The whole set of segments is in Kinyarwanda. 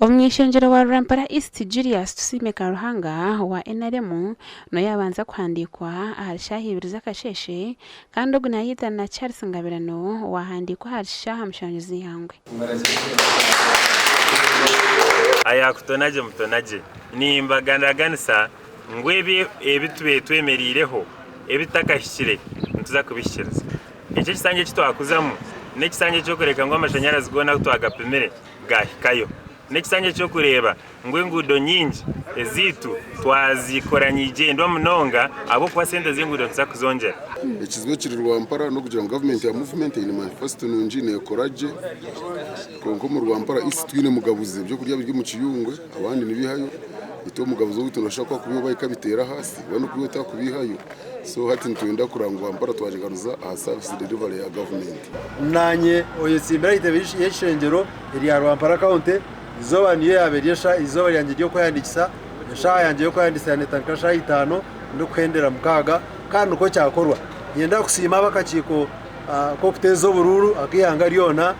Omwishenjero wa Rwampara East Julius Tusime Karuhanga wa NRM no yabanza kwandikwa harishahibiriza kasheshe kandi ogunayita na Charles Ngabirano wahandikwa harishaha mshanyuzi yangwe aya kutonaje mutonaje nimbaganaganisa ngwebi ebitube twemerireho ebitakashire ntuza kubishiriza icyo kisange kitwakuzamu nekisange cyo kureka ngo amashanyarazi gona twagapemere gahikayo nekisange cyo kureba ngwe ngudo nyingi ezitu twazikoranyije ndo munonga abo kwa sente zingudo tuza kuzongera ikizwe kiri Rwampara no kugira ngo government ya movement in manifesto nunjine courage konko mu Rwampara isi twine mugabuze byo kurya byo mu kiyungwe abandi nibihayo ito mugabuzo bitunashaka kubiba bayikabitera hasi bano kubita kubihayo so hati ntwenda kurangwa Rwampara twajegaruza aha service delivery ya government nanye oyesimbira itebishi yeshengero iri ya Rwampara county izoba niyo yaberesha izoba yanjye ryo kwandikisa yasha yanjye yo kwandikisa netanka sha 5 no kwendera mukaga kandi uko cyakorwa yenda kusima bakakiko ko kutezo bururu akiyanga ryona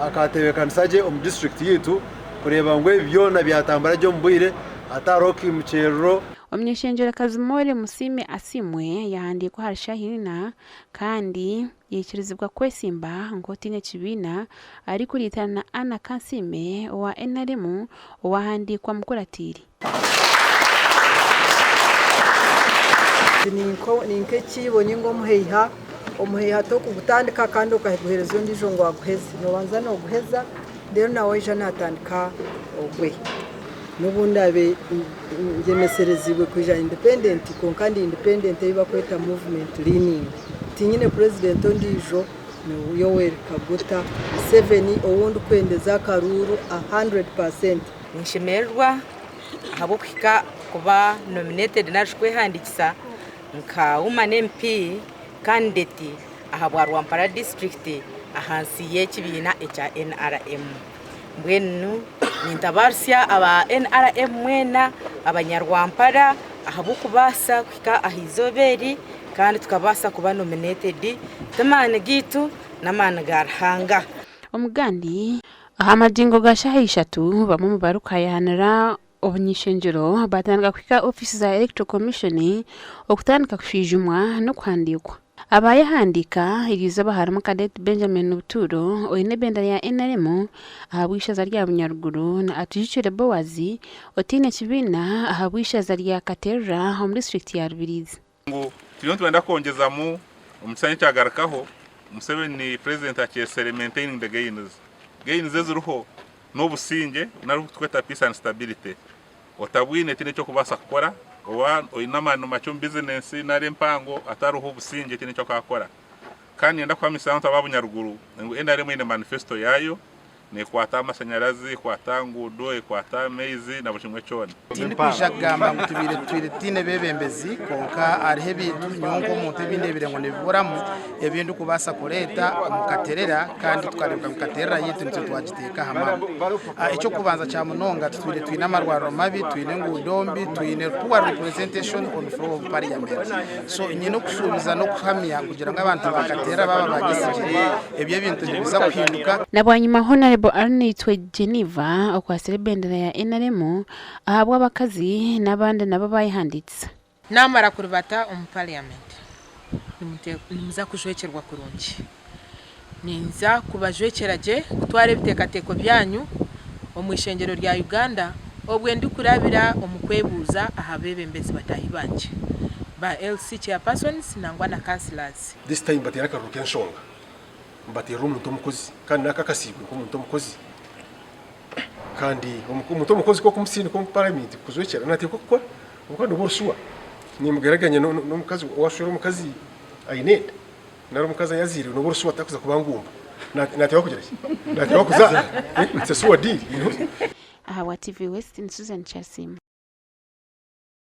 akatebekansaje mu district yitu kureba ngwe byona byatambara ryo mbwire ataroki mucerro Omnishenjera Kazimore Musime Asimwe yahandikwa harishahirina kandi yikirizibwa kwesimba ngotine kibina ari kuritana Ana Kansime wa NRM wahandikwa mukuratiri ninke kibonye ngo omuheha to kugutandika kandi ukaheguhereza undi jo ngo aguheze no banza no guheza rero nawe je natandika ogwe nubundi abe ngemeserezibwe kuja independent kandi independent iba kweta movement leaning tinyine president ondijo no Yoweri Kaguta 7 owundi kwendeza karuru 100%. Nshimerwa habo kwika kuba nominated nashwe handikisa nka woman MP candidate ahabwa Rwampara district ahansi y'ekibina echa NRM mbwenu nintabarsya aba NRM mwena abanyarwampara ahabo kubasa kwika ahizoberi kandi tukabasa kuba nominated tamane gitu namana garhanga omugandi ahamadingo gashaha 3 bamwe mu barukayanira obunyishenjero batandika kwika office za electoral commission okutandika kufijumwa no kwandikwa abayahandika irizoba harimo Cadet Benjamin Buturo oyine benda ya NRM ahabwishaza rya Bunyaruguru na atujicire Bowazi otine kibina ahabwishaza rya Katera home district ya Rubirizi ngo twenda kongeza mu umusanyi cyagarakaho Museveni president akesere maintaining the gains zezuruho no businge na tweta peace and stability otabwine tine cyo kubasa gukora oinamano macho business na rempango ataruho businge tine cyo kakora kandi yenda kwa misanto ab'Ubunyaruguru ngo NRM ine manifesto yayo ne kwata amashanyarazi kwata ngudo kwata mezi na bushimwe cyone tindi kujagamba ngutubire tine bebembezi konka arihe bintu nyongo muntu bindebire ngo niburamu ebintu kubasa kureta mukaterera kandi tukarebwa mukaterera yitu nitwe twagiteka hama icyo kubanza cya munonga twine amarwaro mabi twine ngudombi twine poor representation on floor of parliament so nyino kusubiza no kuhamya kugira ngo abantu bakatera baba bagisije ebyo bintu biza kuhinduka nabwanyuma Honorable Arnitwe Geneva okwasire bendera ya NRM ahabwa abakazi nabandi nabo bayihanditse namara kuribata parliament nimuza kujwekerwa kurungi ninza kubajwekeraje kutware bitekateko byanyu omwishengero rya Uganda obwe ndi kurabira omukwebuza ahabebembezi batahibanje ba LC chairpersons nangwa na councillors this time batera karuke nshonga mbatera umuntu mukozi kandi nakakasibwe ko umuntu mukozi kandi umuntu mukozi ko kumusini ko parliament kuzwekera nate ko gukora ubwo ndoboshuwa ni mugeraganye no mukazi washura mukazi ayinenda naro mukazi yazire no boroshuwa takuza kubangumba nate wakugira nate wakuza it's a sword deal aha wa TV West in Susan Chasim.